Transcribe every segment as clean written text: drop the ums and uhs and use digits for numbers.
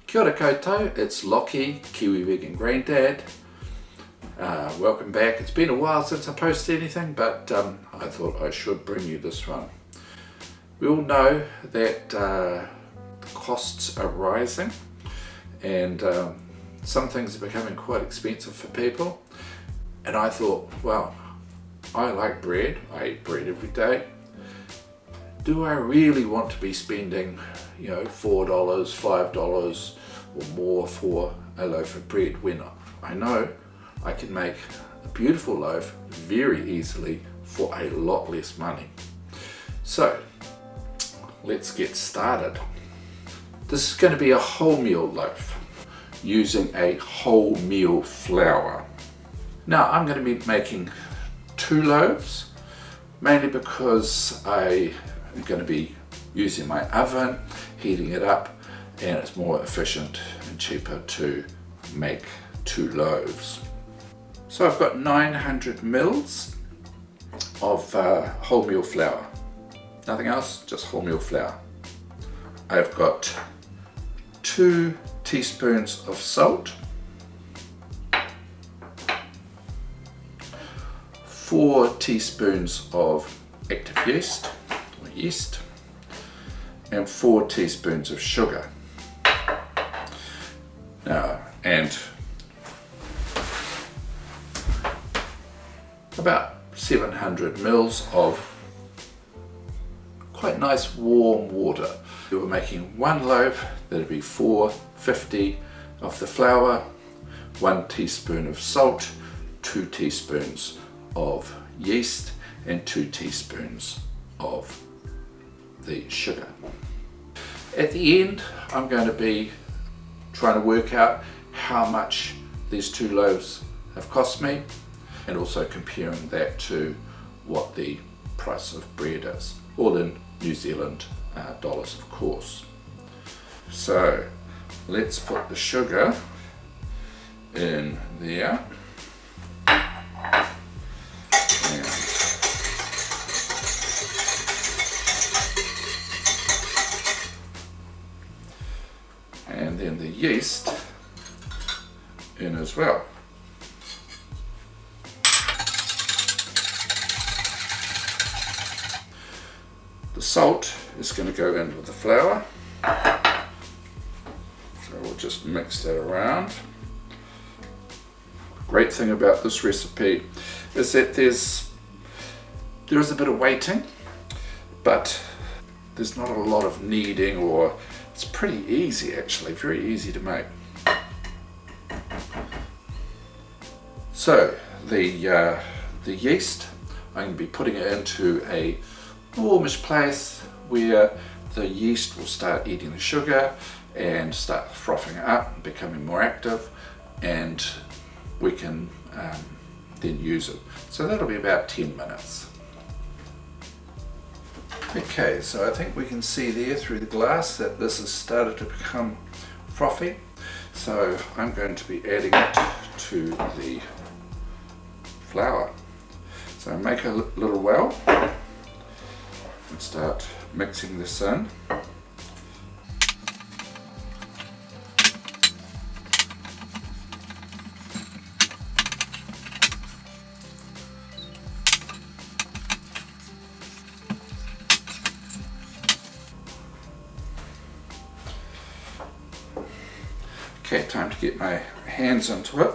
Kia ora koutou, it's Lockie, Kiwi Vegan Granddad. Welcome back. It's been a while since I posted anything, but I thought I should bring you this one. We all know that costs are rising and some things are becoming quite expensive for people. And I thought, well, I like bread, I eat bread every day. Do I really want to be spending, $4, $5 or more for a loaf of bread when I know I can make a beautiful loaf very easily for a lot less money? So let's get started. This is going to be a wholemeal loaf using a wholemeal flour. Now I'm going to be making 2 loaves, mainly because I'm going to be using my oven, heating it up, and it's more efficient and cheaper to make 2 loaves. So I've got 900 mils of wholemeal flour. Nothing else, just wholemeal flour. I've got 2 teaspoons of salt, 4 teaspoons of active yeast, or yeast, and 4 teaspoons of sugar. Now, and about 700 mils of quite nice warm water. We were making 1 loaf, that'd be 450 of the flour, 1 teaspoon of salt, 2 teaspoons of yeast, and 2 teaspoons of the sugar. At the end, I'm going to be trying to work out how much these 2 loaves have cost me, and also comparing that to what the price of bread is, all in New Zealand dollars, of course. So let's put the sugar in there. And then the yeast in as well. The salt is going to go in with the flour, so we'll just mix that around. Great thing about this recipe is that there is a bit of waiting, but there's not a lot of kneading, or it's pretty easy actually, very easy to make. So the yeast, I'm going to be putting it into a warmish place where the yeast will start eating the sugar and start frothing up and becoming more active, and we can then use it. So that'll be about 10 minutes. Okay, so I think we can see there through the glass that this has started to become frothy. So I'm going to be adding it to the flour. So make a little well and start mixing this in. Okay, time to get my hands into it.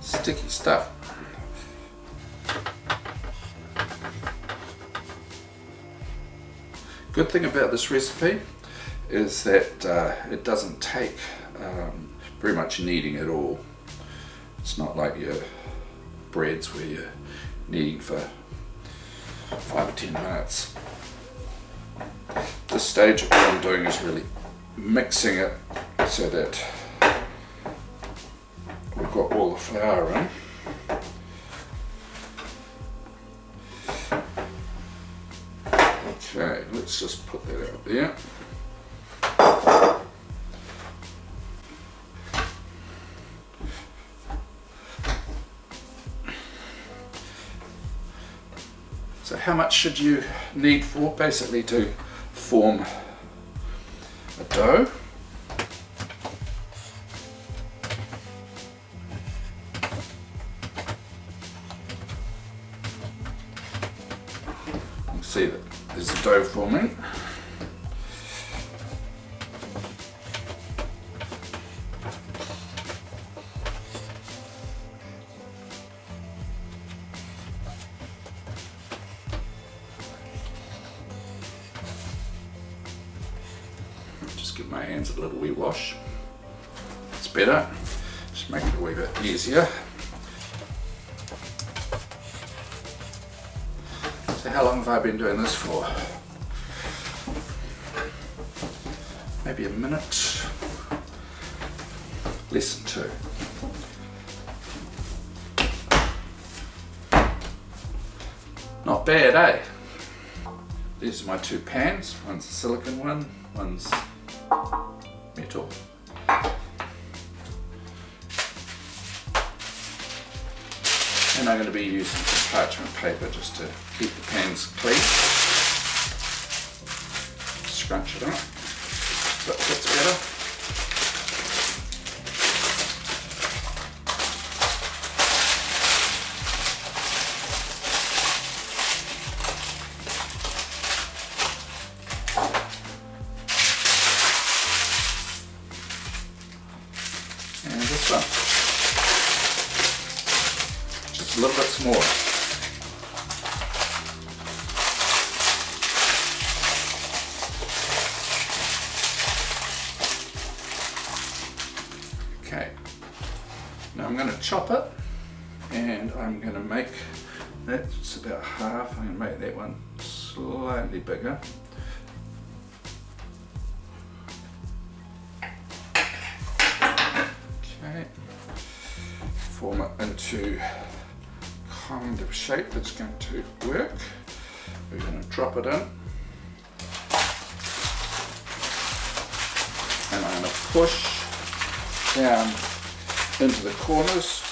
Sticky stuff. Good thing about this recipe is that it doesn't take very much kneading at all. It's not like your breads where you're kneading for 5 or 10 minutes. This stage, what I'm doing is really mixing it so that we've got all the flour in. Okay, let's just put that out there. So how much should you need for basically to form a dough? You can see that there's a dough forming. Give my hands a little wee wash. It's better. Just make it a wee bit easier. So how long have I been doing this for? Maybe a minute. Less than 2. Not bad, eh? These are my 2 pans. One's a silicone one, one's metal. And I'm going to be using some parchment paper just to keep the pans clean. Scrunch it up so it fits better. And this one, just a little bit smaller. Okay, now I'm going to chop it, and I'm going to make, that's about half, I'm going to make that one slightly bigger. Form it into kind of shape that's going to work. We're going to drop it in, and I'm going to push down into the corners.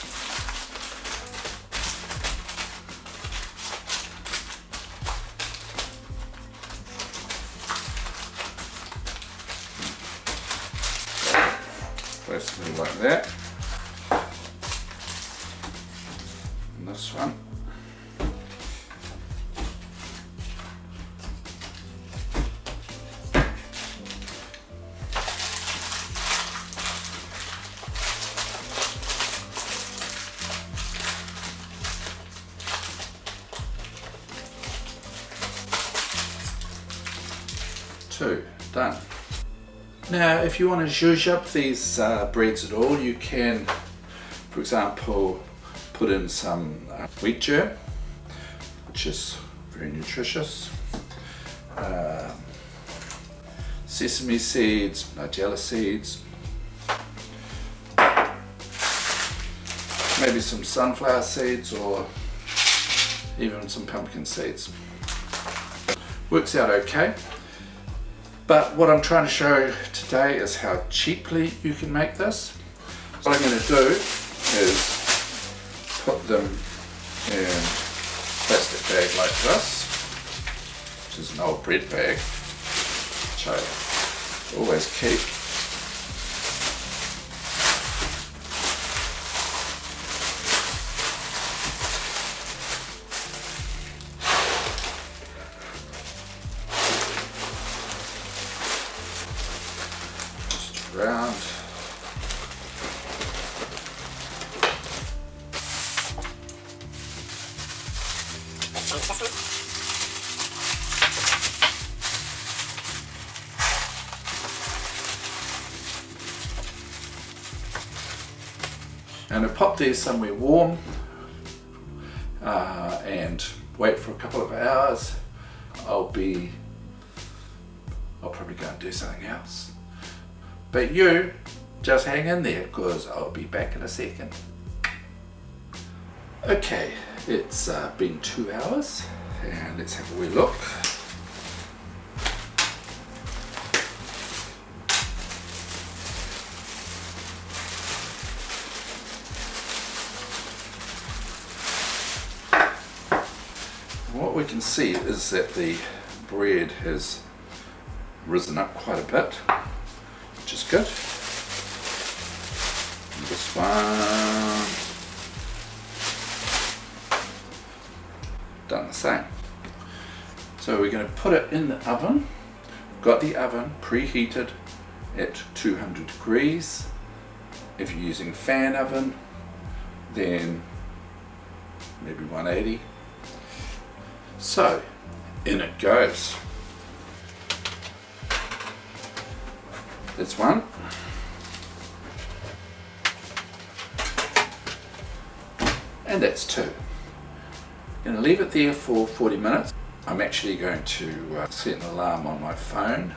Basically like that. This one. Two, done. Now if you want to zhuzh up these breads at all, you can, for example, put in some wheat germ, which is very nutritious, sesame seeds, nigella seeds, maybe some sunflower seeds or even some pumpkin seeds. Works out okay, but what I'm trying to show today is how cheaply you can make this. What I'm going to do is put them in a plastic bag like this, which is an old bread bag, which I always keep. Just around. And I pop these somewhere warm and wait for a couple of hours. I'll probably go and do something else. But you just hang in there because I'll be back in a second. Okay, it's been 2 hours and let's have a wee look. What we can see is that the bread has risen up quite a bit, which is good. And this one, done the same. So we're going to put it in the oven. Got the oven preheated at 200 degrees. If you're using fan oven, then maybe 180. So in it goes. That's one. And that's two. Going to leave it there for 40 minutes. I'm actually going to set an alarm on my phone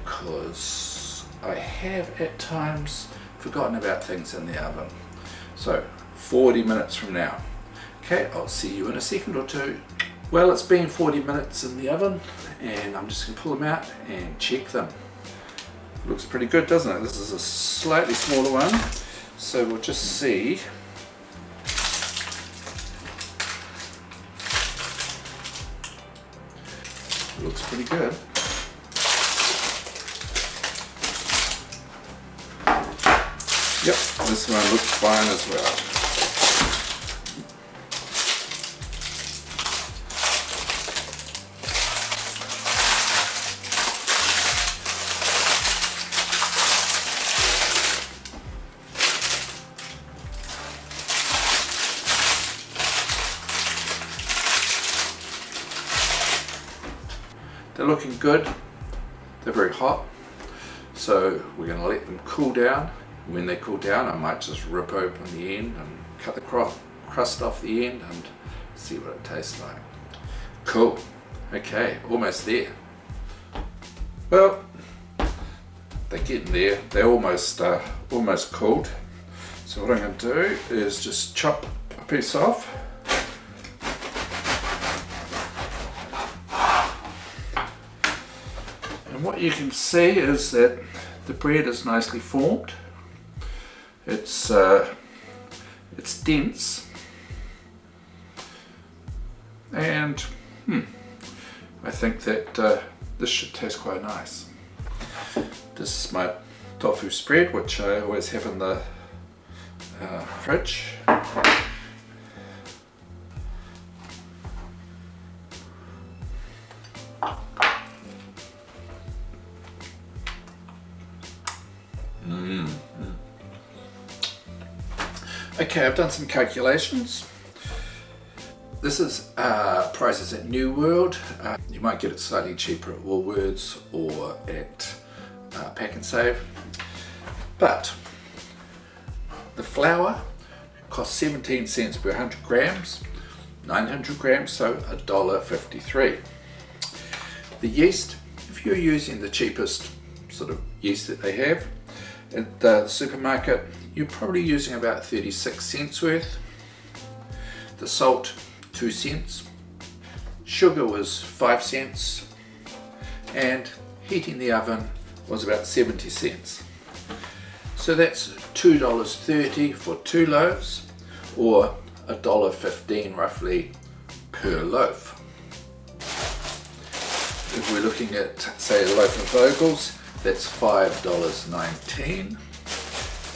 because I have at times forgotten about things in the oven. So 40 minutes from now. Okay, I'll see you in a second or two. Well, it's been 40 minutes in the oven and I'm just going to pull them out and check them. Looks pretty good, doesn't it? This is a slightly smaller one, so we'll just see. Looks pretty good. Yep, this one looks fine as well. They're looking good. They're very hot, so we're going to let them cool down. When they cool down, I might just rip open the end and cut the crust off the end and see what it tastes like. Cool. Okay, almost there. Well, they're getting there. They're almost cooled. So what I'm going to do is just chop a piece off. And what you can see is that the bread is nicely formed. It's dense, and I think that this should taste quite nice. This is my tofu spread, which I always have in the fridge. Okay, I've done some calculations. This is prices at New World. You might get it slightly cheaper at Woolworths or at Pack and Save. But the flour costs 17 cents per 100 grams, 900 grams, so $1.53. The yeast, if you're using the cheapest sort of yeast that they have at the supermarket, you're probably using about 36 cents worth. The salt, 2 cents. Sugar was 5 cents. And heating the oven was about 70 cents. So that's $2.30 for 2 loaves, or $1.15 roughly per loaf. If we're looking at, say, a loaf of Vogels, that's $5.19.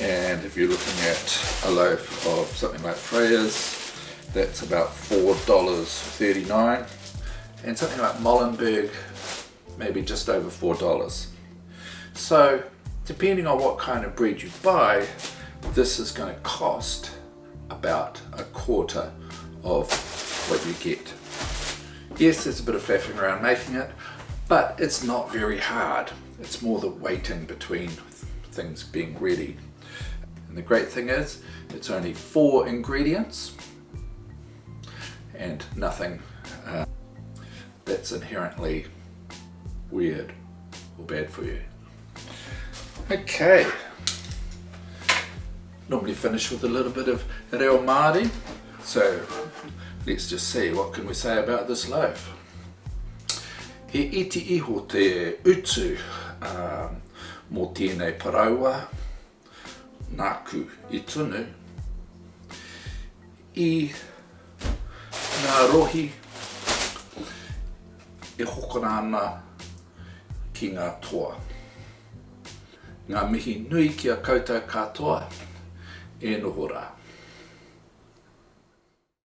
And if you're looking at a loaf of something like Freya's, that's about $4.39. And something like Molenberg, maybe just over $4. So depending on what kind of bread you buy, this is going to cost about a quarter of what you get. Yes, there's a bit of faffing around making it, but it's not very hard. It's more the waiting between things being ready. And the great thing is, it's only 4 ingredients and nothing that's inherently weird or bad for you. Okay, normally finish with a little bit of reo Māori, so let's just see what can we say about this loaf. He iti iho te utu mō tēnei paraua, nāku I tunu, I ngā rohi e hokona ana ki ngā toa. Ngā mihi nui ki a koutou katoa, e noho rā.